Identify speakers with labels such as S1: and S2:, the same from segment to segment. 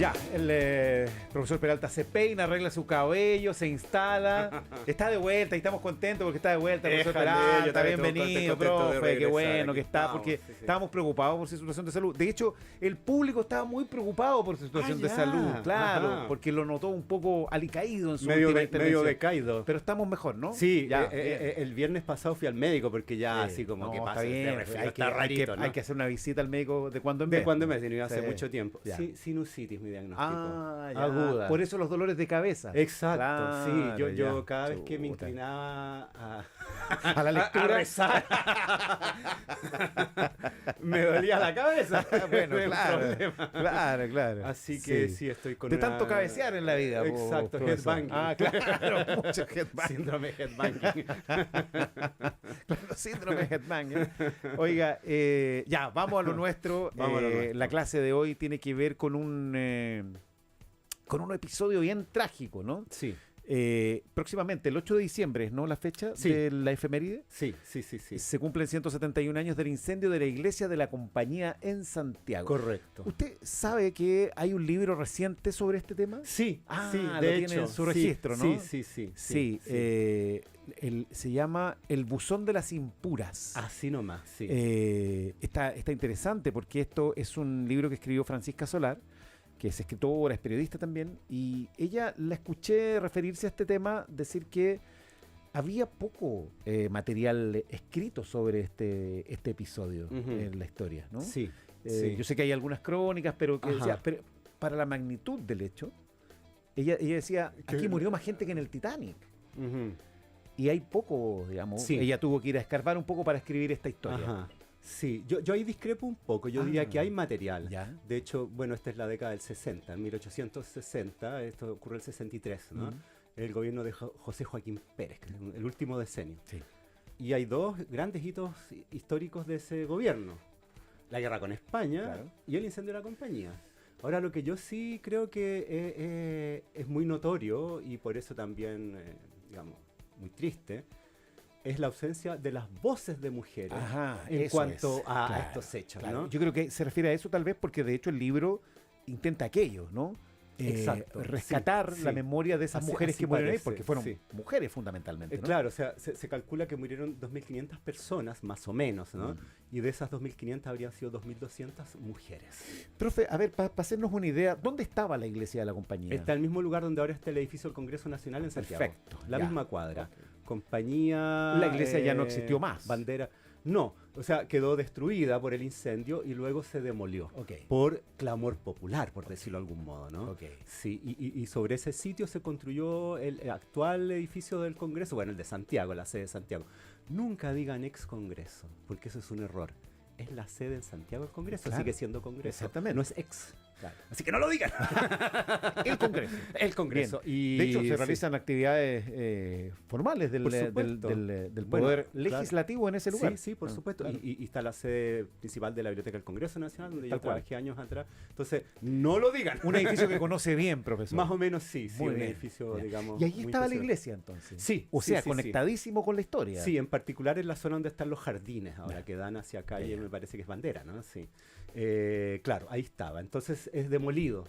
S1: Ya, el profesor Peralta se peina, arregla su cabello, se instala, está de vuelta y estamos contentos porque está de vuelta, profesor Peralta, bienvenido, profe, qué bueno que está, porque estábamos preocupados por su situación de salud. De hecho, el público estaba muy preocupado por su situación de salud, claro, porque lo notó un poco alicaído en su última intervención.
S2: Medio decaído.
S1: Pero estamos mejor, ¿no?
S2: Sí, ya, el viernes pasado fui al médico porque ya así como
S1: no,
S2: que pasa,
S1: hay que hacer una visita al médico de cuando en vez.
S2: De cuando en vez, y hace mucho tiempo.
S1: Sí,
S2: sinusitis mi diagnóstico.
S1: Aguda. Por eso los dolores de cabeza.
S2: Exacto,
S1: claro,
S2: sí. Yo cada vez que me inclinaba
S1: a la lectura,
S2: a rezar, me dolía la cabeza.
S1: Bueno, claro.
S2: Así que sí, estoy con
S1: de tanto cabecear en la vida.
S2: Exacto, headbanging.
S1: Claro, mucho headbanging.
S2: Síndrome headbanging.
S1: Claro, síndrome headbanging. Oiga, ya, vamos a lo nuestro. La clase de hoy tiene que ver con un episodio bien trágico, ¿no?
S2: Sí.
S1: Próximamente, el 8 de diciembre, ¿no? La fecha de la efeméride.
S2: Sí.
S1: Se cumplen 171 años del incendio de la iglesia de la Compañía en Santiago.
S2: Correcto.
S1: ¿Usted sabe que hay un libro reciente sobre este tema?
S2: Sí,
S1: de hecho, tiene en su registro, ¿no?
S2: Sí.
S1: Se llama El buzón de las impuras.
S2: Así nomás, sí.
S1: Está interesante porque esto es un libro que escribió Francisca Solar, que es escritora, es periodista también, y ella la escuché referirse a este tema, decir que había poco material escrito sobre este episodio en la historia, ¿no?
S2: Sí,
S1: Yo sé que hay algunas crónicas, pero que decía, pero para la magnitud del hecho, ella decía, aquí murió más gente que en el Titanic. Y hay poco, digamos, ella tuvo que ir a escarbar un poco para escribir esta historia.
S2: Sí, yo ahí discrepo un poco, yo diría que hay material.
S1: ¿Ya?
S2: De hecho, bueno, esta es la década del 60, en 1860, esto ocurre el 63, ¿no? El gobierno de José Joaquín Pérez, el último decenio.
S1: Sí.
S2: Y hay dos grandes hitos históricos de ese gobierno, la guerra con España y el incendio de la compañía. Ahora, lo que yo sí creo que es muy notorio y por eso también, digamos, muy triste, es la ausencia de las voces de mujeres en cuanto a estos hechos, ¿no?
S1: Yo creo que se refiere a eso tal vez porque de hecho el libro intenta aquello, ¿no?
S2: Exacto.
S1: Rescatar la memoria de esas mujeres que murieron ahí, porque fueron mujeres fundamentalmente, ¿no?
S2: Claro, o sea, se calcula que murieron 2.500 personas, más o menos, ¿no? Y de esas 2.500 habrían sido 2.200 mujeres.
S1: Profe, a ver, para hacernos una idea, ¿dónde estaba la iglesia de la Compañía?
S2: Está en el mismo lugar donde ahora está el edificio del Congreso Nacional en Santiago.
S1: Perfecto.
S2: La misma cuadra. Compañía...
S1: La iglesia ya no existió más.
S2: Bandera... No, o sea, quedó destruida por el incendio y luego se demolió por clamor popular, por decirlo de algún modo, ¿no? Sí, y sobre ese sitio se construyó el actual edificio del Congreso, bueno, el de Santiago, la sede de Santiago. Nunca digan ex Congreso, porque eso es un error. Es la sede en Santiago del Congreso, sigue siendo Congreso.
S1: Exactamente.
S2: No es ex. Claro. Así que no lo digan.
S1: El Congreso.
S2: El Congreso.
S1: Y de hecho, se realizan actividades formales del Poder Legislativo en ese lugar.
S2: Sí, por supuesto. Claro. Y está la sede principal de la Biblioteca del Congreso Nacional, donde yo trabajé años atrás. Entonces, no lo digan.
S1: Un edificio que conoce bien, profesor.
S2: Más o menos sí, un edificio, digamos.
S1: Y ahí estaba la iglesia, entonces.
S2: Sí.
S1: O sea, conectadísimo con la historia.
S2: Sí, en particular en la zona donde están los jardines, ahora que dan hacia calle, me parece que es Bandera, ¿no? Sí. Claro, ahí estaba. Entonces, es demolido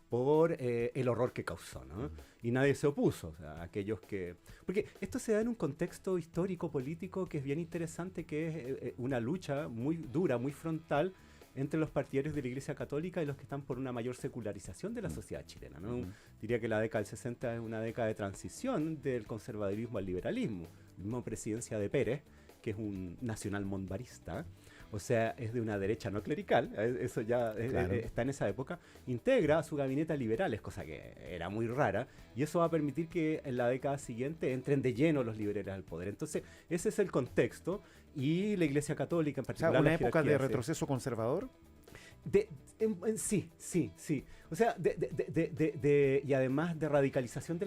S2: por el horror que causó, ¿no? Y nadie se opuso, o sea, aquellos que... Porque esto se da en un contexto histórico-político que es bien interesante, que es una lucha muy dura, muy frontal entre los partidarios de la Iglesia Católica y los que están por una mayor secularización de la sociedad chilena, ¿no? Diría que la década del 60 es una década de transición del conservadurismo al liberalismo. La misma presidencia de Pérez, que es un nacional monbarista, o sea, es de una derecha no clerical, eso ya está en esa época, integra a su gabinete a liberales, cosa que era muy rara, y eso va a permitir que en la década siguiente entren de lleno los liberales al poder. Entonces, ese es el contexto, y la Iglesia Católica en particular...
S1: O sea, ¿una época de retroceso conservador?
S2: Sí. O sea, y además de radicalización de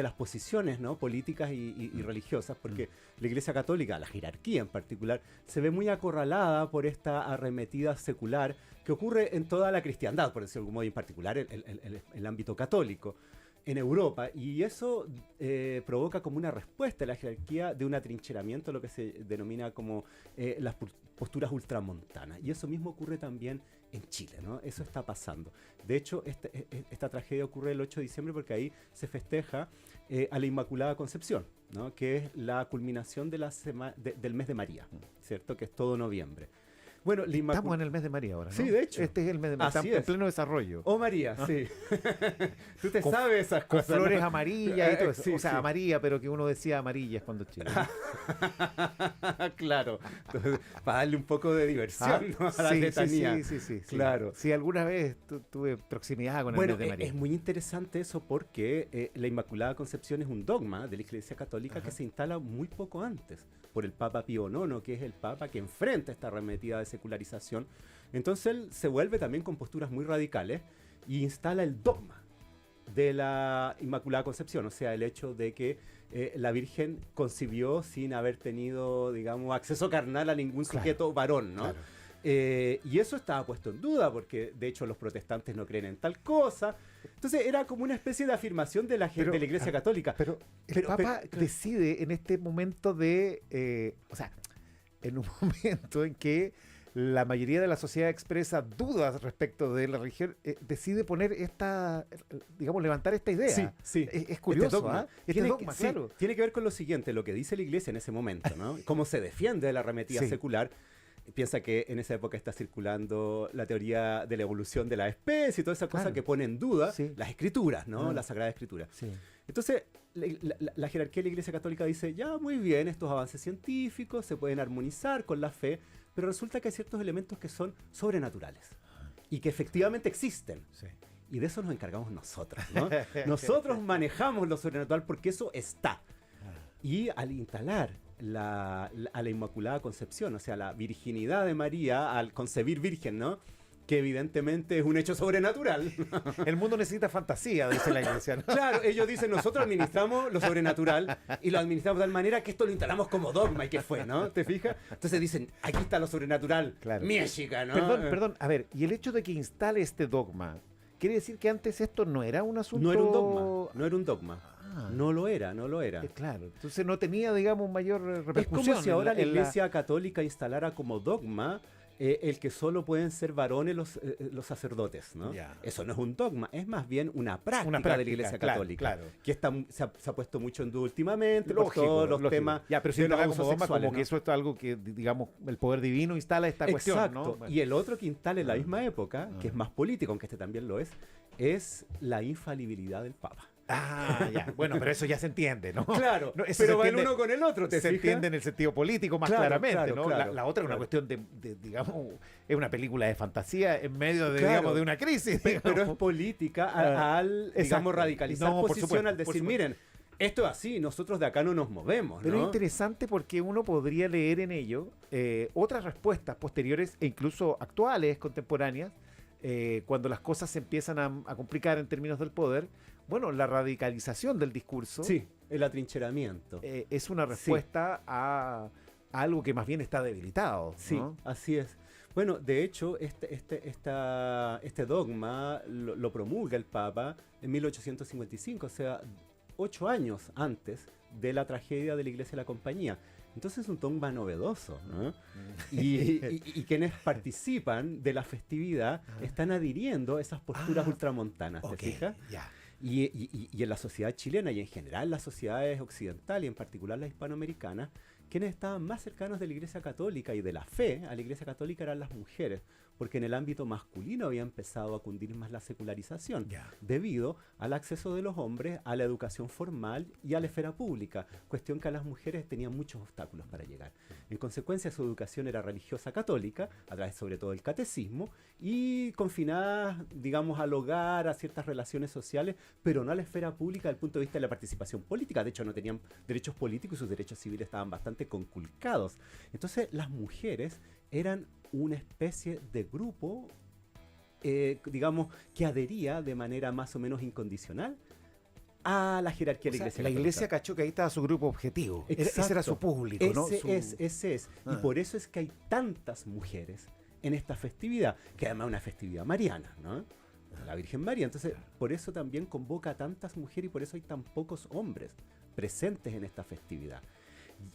S2: las posiciones, ¿no? Políticas y religiosas, porque la Iglesia Católica, la jerarquía en particular, se ve muy acorralada por esta arremetida secular que ocurre en toda la cristiandad, por decirlo de algún modo, y en particular el ámbito católico en Europa, y eso provoca como una respuesta a la jerarquía de un atrincheramiento, lo que se denomina como las posturas ultramontanas, y eso mismo ocurre también en Chile, ¿no? Eso está pasando. De hecho, esta tragedia ocurre el 8 de diciembre porque ahí se festeja a la Inmaculada Concepción, ¿no? Que es la culminación de del mes de María, ¿cierto? Que es todo noviembre. Bueno,
S1: estamos en el mes de María ahora, ¿no?
S2: Sí, de hecho.
S1: Este es el mes de María, estamos en pleno desarrollo.
S2: Oh, María, sí. Tú te sabes esas
S1: con
S2: cosas.
S1: Flores amarillas y todo eso.
S2: Sí,
S1: o sea, amarilla, pero que uno decía amarillas cuando chico.
S2: Claro. Entonces, para darle un poco de diversión, ¿no? A la letanía.
S1: Sí.
S2: Claro.
S1: Sí, alguna vez tuve proximidad con el mes de María.
S2: Es muy interesante eso porque la Inmaculada Concepción es un dogma de la Iglesia Católica que se instala muy poco antes por el Papa Pío IX, que es el Papa que enfrenta esta arremetida de secularización. Entonces él se vuelve también con posturas muy radicales y instala el dogma de la Inmaculada Concepción, o sea, el hecho de que la Virgen concibió sin haber tenido, digamos, acceso carnal a ningún sujeto varón, ¿no? Claro. Y eso estaba puesto en duda, porque de hecho los protestantes no creen en tal cosa. Entonces era como una especie de afirmación de la Iglesia Católica.
S1: Pero el Papa decide en este momento o sea, en un momento en que la mayoría de la sociedad expresa dudas respecto de la religión, decide poner levantar esta idea.
S2: Sí.
S1: Es curioso, ¿ah?
S2: Dogma, claro. Tiene que ver con lo siguiente, lo que dice la Iglesia en ese momento, ¿no? Cómo se defiende de la arremetida secular. Piensa que en esa época está circulando la teoría de la evolución de la especie y toda esa cosa que pone en duda las escrituras, ¿no? La Sagrada Escritura. Sí. Entonces, la jerarquía de la Iglesia Católica dice, ya, muy bien, estos avances científicos se pueden armonizar con la fe, pero resulta que hay ciertos elementos que son sobrenaturales y que efectivamente existen. Sí. Y de eso nos encargamos nosotros, ¿no? Nosotros manejamos lo sobrenatural porque eso está. Y al instalar a la Inmaculada Concepción, o sea, la virginidad de María al concebir virgen, ¿no? Que evidentemente es un hecho sobrenatural.
S1: El mundo necesita fantasía, dice la Iglesia, ¿no?
S2: Claro, ellos dicen, nosotros administramos lo sobrenatural y lo administramos de tal manera que esto lo instalamos como dogma y que fue, ¿no? ¿Te fijas? Entonces dicen, aquí está lo sobrenatural, claro. México, ¿no?
S1: Perdón, a ver, y el hecho de que instale este dogma, ¿quiere decir que antes esto no era un asunto?
S2: No era un dogma. No lo era.
S1: Claro, entonces no tenía, digamos, mayor repercusión.
S2: Es como si ahora la Iglesia Católica instalara como dogma el que solo pueden ser varones los sacerdotes, ¿no? Eso no es un dogma, es más bien una práctica de la Iglesia Católica, que se ha puesto mucho en duda últimamente por todos los temas.
S1: Pero si no como dogma, como que eso es algo que, digamos, el poder divino instala esta cuestión, ¿no?
S2: Bueno. Y el otro que instala en la misma época, que es más político, aunque este también lo es la infalibilidad del Papa.
S1: Ya. Bueno, pero eso ya se entiende, ¿no?
S2: Claro, no, pero va el uno con el otro,
S1: se entiende en el sentido político más claramente, ¿no? La otra es una cuestión de, digamos, es una película de fantasía en medio de, digamos, de una crisis.
S2: Pero es política digamos, radicalizar posición al decir, miren, esto es así, nosotros de acá no nos movemos, ¿no?
S1: Pero es interesante porque uno podría leer en ello otras respuestas posteriores e incluso actuales, contemporáneas, cuando las cosas se empiezan a complicar en términos del poder. Bueno, la radicalización del discurso.
S2: Sí, el atrincheramiento.
S1: Es una respuesta a algo que más bien está debilitado, ¿no?
S2: Sí, así es. Bueno, de hecho, este dogma lo promulga el Papa en 1855, o sea, 8 años antes de la tragedia de la Iglesia de la Compañía. Entonces es un dogma novedoso, ¿no? Y quienes participan de la festividad están adhiriendo a esas posturas ultramontanas, ¿te fijas?
S1: Ya.
S2: Y en la sociedad chilena y en general las sociedades occidentales y en particular las hispanoamericanas, quienes estaban más cercanos de la Iglesia Católica y de la fe a la Iglesia Católica eran las mujeres, porque en el ámbito masculino había empezado a cundir más la secularización, debido al acceso de los hombres a la educación formal y a la esfera pública, cuestión que a las mujeres tenían muchos obstáculos para llegar. En consecuencia, su educación era religiosa católica, a través sobre todo del catecismo, y confinadas, digamos, al hogar, a ciertas relaciones sociales, pero no a la esfera pública desde el punto de vista de la participación política. De hecho, no tenían derechos políticos y sus derechos civiles estaban bastante conculcados. Entonces, las mujeres eran una especie de grupo, digamos, que adhería de manera más o menos incondicional a la jerarquía de la Iglesia.
S1: La Iglesia cachó que ahí estaba su grupo objetivo. Ese era su público, ¿no?
S2: Ese es. Y por eso es que hay tantas mujeres en esta festividad, que además es una festividad mariana, ¿no? La Virgen María. Entonces, por eso también convoca a tantas mujeres y por eso hay tan pocos hombres presentes en esta festividad.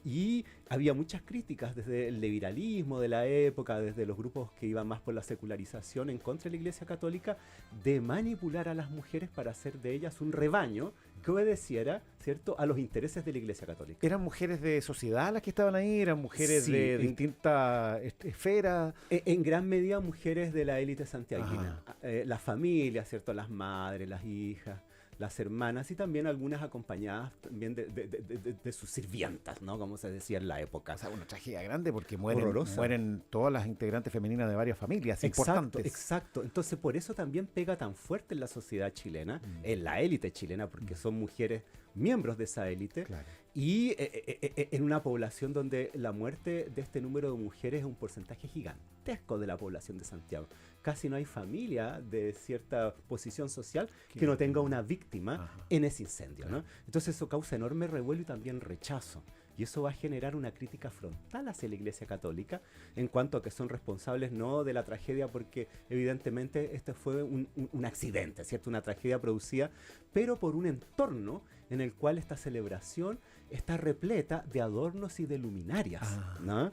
S2: Y había muchas críticas desde el liberalismo de la época, desde los grupos que iban más por la secularización en contra de la Iglesia Católica, de manipular a las mujeres para hacer de ellas un rebaño que obedeciera, ¿cierto?, a los intereses de la Iglesia Católica.
S1: ¿Eran mujeres de sociedad las que estaban ahí? ¿Eran mujeres de distintas esferas?
S2: En gran medida mujeres de la élite santiaguina. Las familias, ¿cierto?, las madres, las hijas, las hermanas y también algunas acompañadas también de sus sirvientas, ¿no?, como se decía en la época.
S1: O sea, una tragedia grande porque mueren todas las integrantes femeninas de varias familias importantes.
S2: Exacto. Entonces, por eso también pega tan fuerte en la sociedad chilena, en la élite chilena, porque son mujeres miembros de esa élite. Claro. Y en una población donde la muerte de este número de mujeres es un porcentaje gigantesco de la población de Santiago. Casi no hay familia de cierta posición social que no tenga una víctima en ese incendio, ¿no? Entonces eso causa enorme revuelo y también rechazo. Y eso va a generar una crítica frontal hacia la Iglesia Católica en cuanto a que son responsables no de la tragedia, porque evidentemente este fue un accidente, ¿cierto? Una tragedia producida, pero por un entorno en el cual esta celebración está repleta de adornos y de luminarias, ¿no?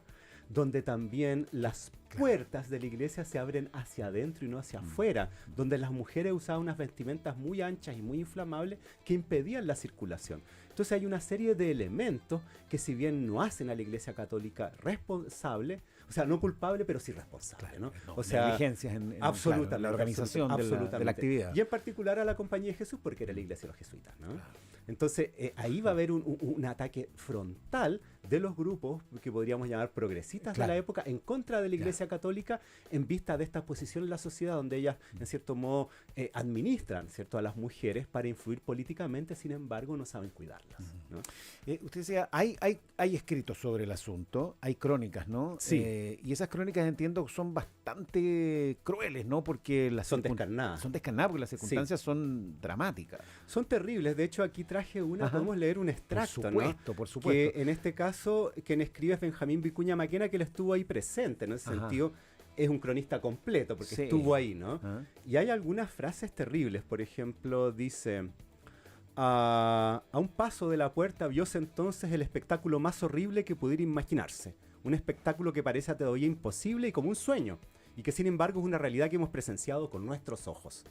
S2: Donde también las puertas de la iglesia se abren hacia adentro y no hacia afuera, donde las mujeres usaban unas vestimentas muy anchas y muy inflamables que impedían la circulación. Entonces hay una serie de elementos que, si bien no hacen a la Iglesia Católica responsable, o sea, no culpable, pero sí responsable, ¿no? O sea,
S1: negligencias en la organización de la actividad.
S2: Y en particular a la Compañía de Jesús, porque era la iglesia de los jesuitas, ¿no? Claro. Entonces, ahí va a haber un ataque frontal de los grupos que podríamos llamar progresistas de la época en contra de la Iglesia Católica, en vista de esta posición en la sociedad donde ellas, en cierto modo, administran, ¿cierto?, a las mujeres para influir políticamente, sin embargo, no saben cuidarlas, ¿no?
S1: Usted decía, hay escritos sobre el asunto, hay crónicas, ¿no?
S2: Sí.
S1: Y esas crónicas, entiendo, son bastante crueles, ¿no? Porque
S2: son descarnadas.
S1: Son descarnadas porque las circunstancias son dramáticas.
S2: Son terribles. De hecho, aquí traje podemos leer un extracto,
S1: por supuesto.
S2: Que en este caso, quien escribe es Benjamín Vicuña Maquena, que él estuvo ahí presente. En ese sentido, es un cronista completo, porque estuvo ahí, ¿no? Y hay algunas frases terribles. Por ejemplo, dice: a un paso de la puerta vióse entonces el espectáculo más horrible que pudiera imaginarse. Un espectáculo que parece todavía imposible y como un sueño, y que sin embargo es una realidad que hemos presenciado con nuestros ojos.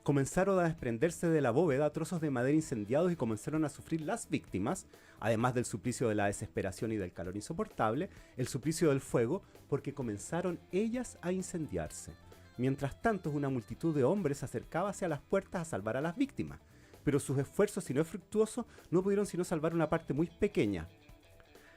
S2: Comenzaron a desprenderse de la bóveda trozos de madera incendiados y comenzaron a sufrir las víctimas, además del suplicio de la desesperación y del calor insoportable, el suplicio del fuego, porque comenzaron ellas a incendiarse. Mientras tanto, una multitud de hombres se acercaba hacia las puertas a salvar a las víctimas, pero sus esfuerzos, si no fructuosos, no pudieron sino salvar una parte muy pequeña.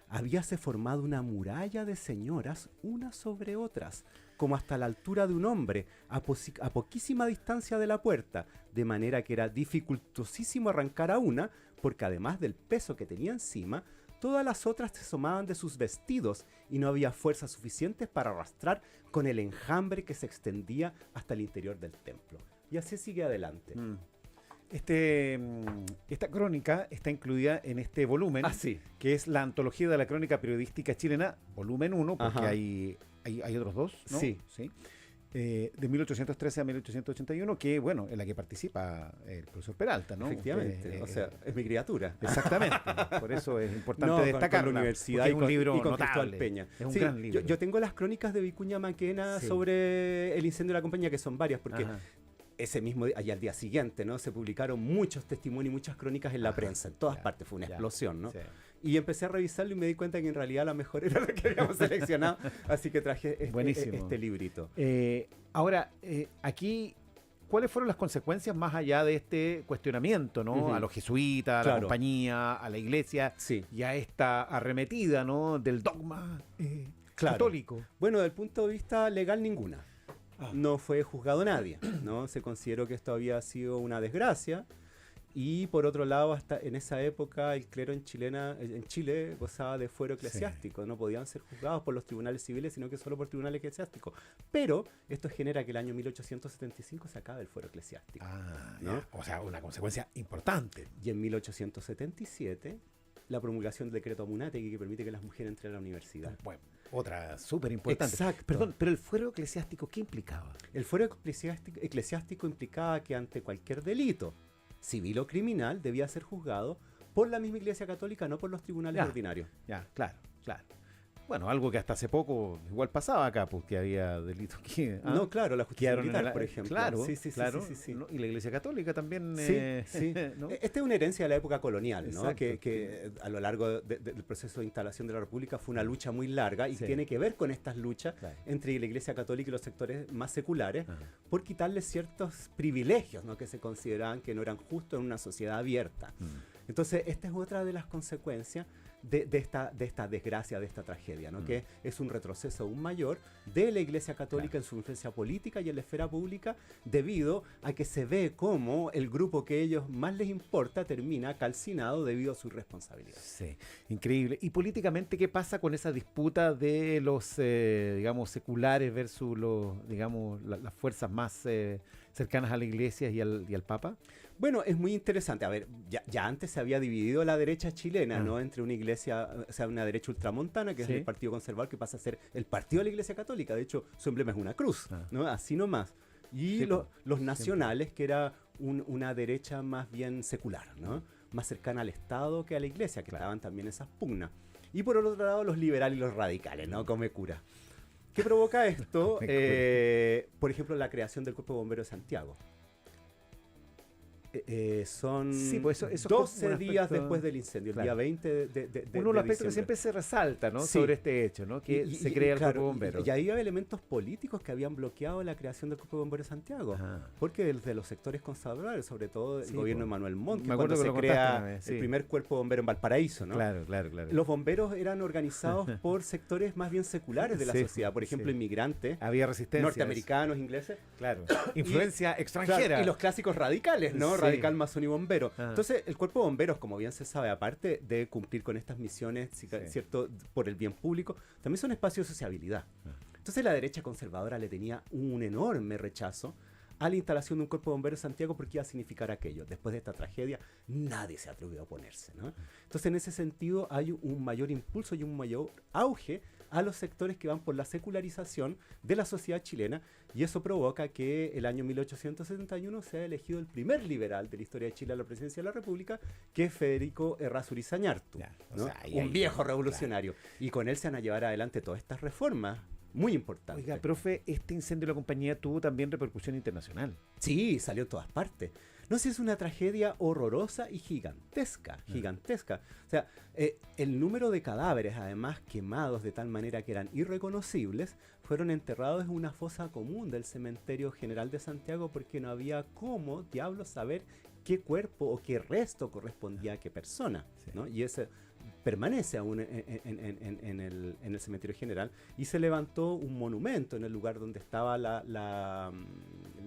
S2: Habíase formado una muralla de señoras unas sobre otras, como hasta la altura de un hombre, a poquísima distancia de la puerta, de manera que era dificultosísimo arrancar a una, porque además del peso que tenía encima, todas las otras se asomaban de sus vestidos y no había fuerzas suficientes para arrastrar con el enjambre que se extendía hasta el interior del templo. Y así sigue adelante.
S1: Esta crónica está incluida en este volumen, que es la Antología de la Crónica Periodística Chilena, volumen 1, porque hay otros dos, ¿no?
S2: Sí.
S1: De 1813 a 1881, que, bueno, en la que participa el profesor Peralta, ¿no?
S2: Efectivamente, o sea, es mi criatura.
S1: Exactamente, por eso es importante destacar
S2: la universidad,
S1: es un libro
S2: y con
S1: notable.
S2: Cristóbal Peña.
S1: Es un gran libro.
S2: Yo tengo las crónicas de Vicuña Maquena sobre el incendio de la compañía, que son varias, porque ese mismo día, al día siguiente, ¿no?, se publicaron muchos testimonios y muchas crónicas en la prensa, en todas partes, fue una explosión, ¿no? Sí. Y empecé a revisarlo y me di cuenta que en realidad la mejor era la que habíamos seleccionado, así que traje este librito.
S1: Ahora, aquí, ¿cuáles fueron las consecuencias más allá de este cuestionamiento, ¿no? A los jesuitas, a la compañía, a la iglesia, y a esta arremetida, ¿no?, del dogma católico?
S2: Bueno, desde el punto de vista legal, ninguna. No fue juzgado nadie, ¿no? Se consideró que esto había sido una desgracia. Y por otro lado, hasta en esa época el clero en Chile gozaba de fuero eclesiástico. No podían ser juzgados por los tribunales civiles, sino que solo por tribunales eclesiásticos. Pero esto genera que el año 1875 se acabe el fuero eclesiástico, ¿no?
S1: O sea, una consecuencia importante.
S2: Y en 1877, la promulgación del decreto Amunátegui, que permite que las mujeres entren a la universidad.
S1: Bueno, otra súper importante.
S2: Exacto.
S1: Perdón, pero el fuero eclesiástico, ¿qué implicaba?
S2: El fuero eclesiástico implicaba que ante cualquier delito, civil o criminal, debía ser juzgado por la misma Iglesia Católica, no por los tribunales ordinarios.
S1: Ya, claro. Bueno, algo que hasta hace poco igual pasaba acá, pues que había delitos que...
S2: No, claro, la justicia militar, por ejemplo.
S1: Claro,
S2: claro.
S1: Sí. ¿No? Y la Iglesia Católica también...
S2: Sí. ¿No? Esta es una herencia de la época colonial, ¿no?
S1: Exacto,
S2: que a lo largo del proceso de instalación de la República fue una lucha muy larga y tiene que ver con estas luchas entre la Iglesia Católica y los sectores más seculares por quitarles ciertos privilegios, ¿no? Que se consideraban que no eran justos en una sociedad abierta. Entonces, esta es otra de las consecuencias de esta desgracia, de esta tragedia, ¿no? Que es un retroceso aún mayor de la Iglesia Católica en su influencia política y en la esfera pública, debido a que se ve cómo el grupo que a ellos más les importa termina calcinado debido a su irresponsabilidad.
S1: Sí, increíble. ¿Y políticamente qué pasa con esa disputa de los, digamos, seculares versus los, digamos, las fuerzas más cercanas a la Iglesia y al Papa?
S2: Bueno, es muy interesante. A ver, ya antes se había dividido la derecha chilena, ¿no? Entre una iglesia, o sea, una derecha ultramontana, que es el Partido Conservador, que pasa a ser el partido de la Iglesia Católica. De hecho, su emblema es una cruz, ¿no? Así nomás. Y los nacionales, que era una derecha más bien secular, ¿no? Más cercana al Estado que a la Iglesia, que estaban también esas pugnas. Y por el otro lado, los liberales y los radicales, ¿no? Come cura. ¿Qué provoca esto? Por ejemplo, la creación del Cuerpo de Bomberos de Santiago. Son
S1: pues eso
S2: 12 días después del incendio, el día 20 de
S1: uno de los aspectos que siempre se resalta, ¿no? sobre este hecho, ¿no? Que se crea el Cuerpo de Bomberos.
S2: Y ahí había elementos políticos que habían bloqueado la creación del Cuerpo de Bomberos de Santiago. Porque desde los sectores conservadores, sobre todo el gobierno de Manuel Montt, cuando se crea el primer Cuerpo de Bomberos en Valparaíso, ¿no?
S1: Claro.
S2: Los bomberos eran organizados por sectores más bien seculares de la sociedad. Por ejemplo, inmigrantes.
S1: Había resistencia.
S2: Norteamericanos, ingleses.
S1: Claro. Influencia extranjera.
S2: Claro, y los clásicos radicales, ¿no? Radical, masón y bombero. Entonces, el Cuerpo de Bomberos, como bien se sabe, aparte de cumplir con estas misiones, ¿cierto?, por el bien público, también son espacios de sociabilidad. Entonces, la derecha conservadora le tenía un enorme rechazo a la instalación de un Cuerpo de Bomberos en Santiago, porque iba a significar aquello. Después de esta tragedia, nadie se atrevió a oponerse, ¿no? Entonces, en ese sentido, hay un mayor impulso y un mayor auge a los sectores que van por la secularización de la sociedad chilena, y eso provoca que el año 1871 sea elegido el primer liberal de la historia de Chile a la presidencia de la República, que es Federico Errázuriz Zañartu, ¿no? Un viejo revolucionario. Y con él se van a llevar adelante todas estas reformas muy importantes.
S1: Oiga, profe, este incendio de la compañía tuvo también repercusión internacional.
S2: Sí, salió en todas partes. No sé, si es una tragedia horrorosa y gigantesca. O sea, el número de cadáveres, además quemados de tal manera que eran irreconocibles, fueron enterrados en una fosa común del Cementerio General de Santiago, porque no había cómo diablos saber qué cuerpo o qué resto correspondía a qué persona, ¿no? Y ese permanece aún en el Cementerio General, y se levantó un monumento en el lugar donde estaba la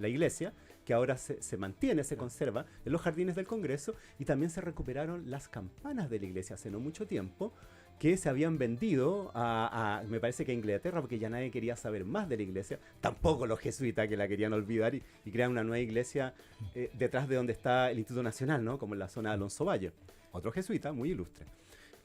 S2: iglesia, que ahora se mantiene, se conserva en los jardines del Congreso, y también se recuperaron las campanas de la iglesia hace no mucho tiempo, que se habían vendido me parece que a Inglaterra, porque ya nadie quería saber más de la iglesia, tampoco los jesuitas, que la querían olvidar, y crean una nueva iglesia detrás de donde está el Instituto Nacional, ¿no? Como en la zona de Alonso Valle, otro jesuita muy ilustre.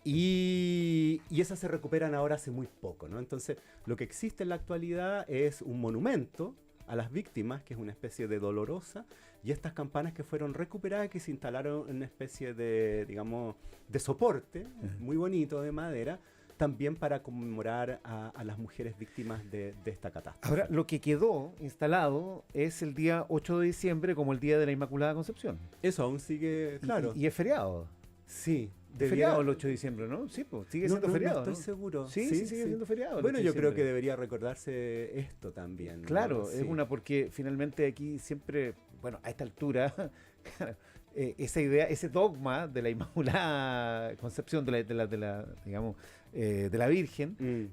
S2: Y esas se recuperan ahora hace muy poco, ¿no? Entonces, lo que existe en la actualidad es un monumento a las víctimas, que es una especie de dolorosa, y estas campanas que fueron recuperadas, que se instalaron en una especie de, digamos, de soporte muy bonito de madera, también para conmemorar a las mujeres víctimas de esta catástrofe.
S1: Ahora, lo que quedó instalado es el día 8 de diciembre como el Día de la Inmaculada Concepción.
S2: Eso aún sigue, claro.
S1: Y es feriado.
S2: Sí.
S1: Feriado el 8 de diciembre, ¿no? Sí, pues sigue siendo feriado.
S2: No estoy seguro.
S1: Sí, sigue siendo feriado.
S2: Bueno, yo creo que debería recordarse esto también, ¿no?
S1: Claro, es porque finalmente aquí siempre, bueno, a esta altura, esa idea, ese dogma de la Inmaculada Concepción de la digamos, de la Virgen,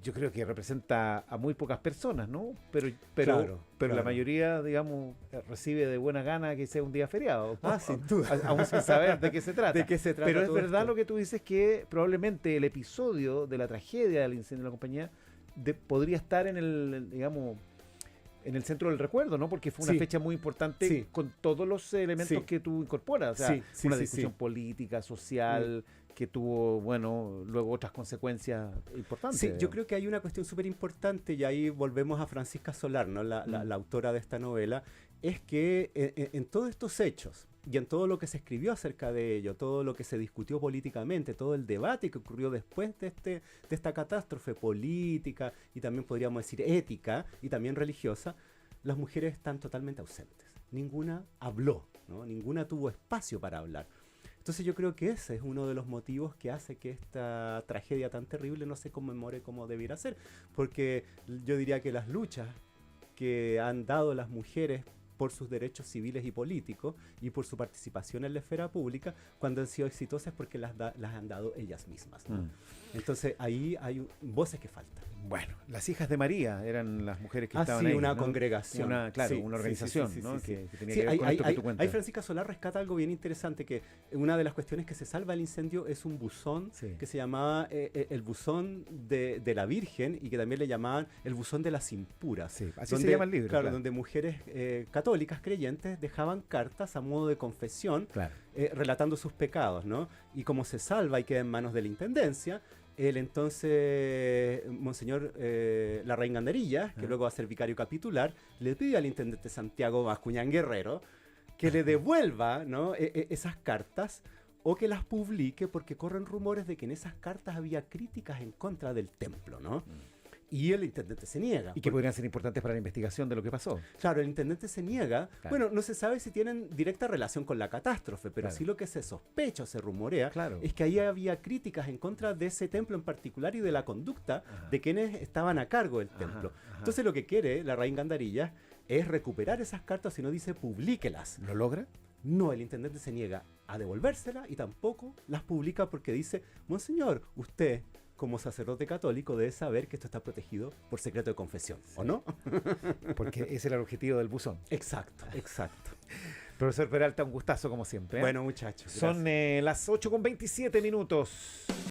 S1: yo creo que representa a muy pocas personas, ¿no? Pero la mayoría, digamos, recibe de buena gana que sea un día feriado.
S2: Sin duda.
S1: Aún sin saber de qué se trata. Pero es verdad
S2: esto.
S1: lo que tú dices, que probablemente el episodio de la tragedia del incendio de la compañía podría estar en el, digamos, en el centro del recuerdo, ¿no? Porque fue una fecha muy importante con todos los elementos que tú incorporas. O sea, una discusión política, social, que tuvo, bueno, luego otras consecuencias importantes.
S2: Sí, yo creo que hay una cuestión súper importante, y ahí volvemos a Francisca Solar, ¿no? La autora de esta novela, es que en todos estos hechos, y en todo lo que se escribió acerca de ello, todo lo que se discutió políticamente, todo el debate que ocurrió después de esta catástrofe política y también podríamos decir ética y también religiosa, las mujeres están totalmente ausentes. Ninguna habló, ¿no? Ninguna tuvo espacio para hablar. Entonces yo creo que ese es uno de los motivos que hace que esta tragedia tan terrible no se conmemore como debiera ser, porque yo diría que las luchas que han dado las mujeres por sus derechos civiles y políticos y por su participación en la esfera pública, cuando han sido exitosas porque las han dado ellas mismas, ¿no? Entonces ahí hay voces que faltan.
S1: Bueno, las hijas de María eran las mujeres que estaban ahí,
S2: una
S1: ¿no?
S2: congregación.
S1: Una organización, ¿no? Que tenía que ver
S2: hay,
S1: con esto que tú cuentas.
S2: Ahí Francisca Solar rescata algo bien interesante, que una de las cuestiones que se salva del incendio es un buzón que se llamaba el buzón de la Virgen y que también le llamaban el buzón de las impuras.
S1: Sí, así se llama el libro.
S2: Claro, donde mujeres católicas creyentes dejaban cartas a modo de confesión, relatando sus pecados, ¿no? Y como se salva y queda en manos de la intendencia, el entonces Monseñor Larraín Gandarilla, que luego va a ser vicario capitular, le pide al intendente Santiago Bascuñán Guerrero que le devuelva, ¿no? esas cartas o que las publique, porque corren rumores de que en esas cartas había críticas en contra del templo, ¿no? Y el intendente se niega.
S1: Y que podrían ser importantes para la investigación de lo que pasó.
S2: Claro, el intendente se niega. Claro. Bueno, no se sabe si tienen directa relación con la catástrofe, pero sí lo que se sospecha o se rumorea es que ahí había críticas en contra de ese templo en particular y de la conducta de quienes estaban a cargo del templo. Entonces lo que quiere Larraín Gandarilla es recuperar esas cartas, si no dice publíquelas.
S1: ¿Lo logra?
S2: No, el intendente se niega a devolvérselas y tampoco las publica porque dice, Monseñor, usted como sacerdote católico debe saber que esto está protegido por secreto de confesión, ¿o no?
S1: Porque ese era el objetivo del buzón.
S2: Exacto.
S1: Profesor Peralta, un gustazo como siempre.
S2: Bueno, muchachos.
S1: Son las 8:27 minutos.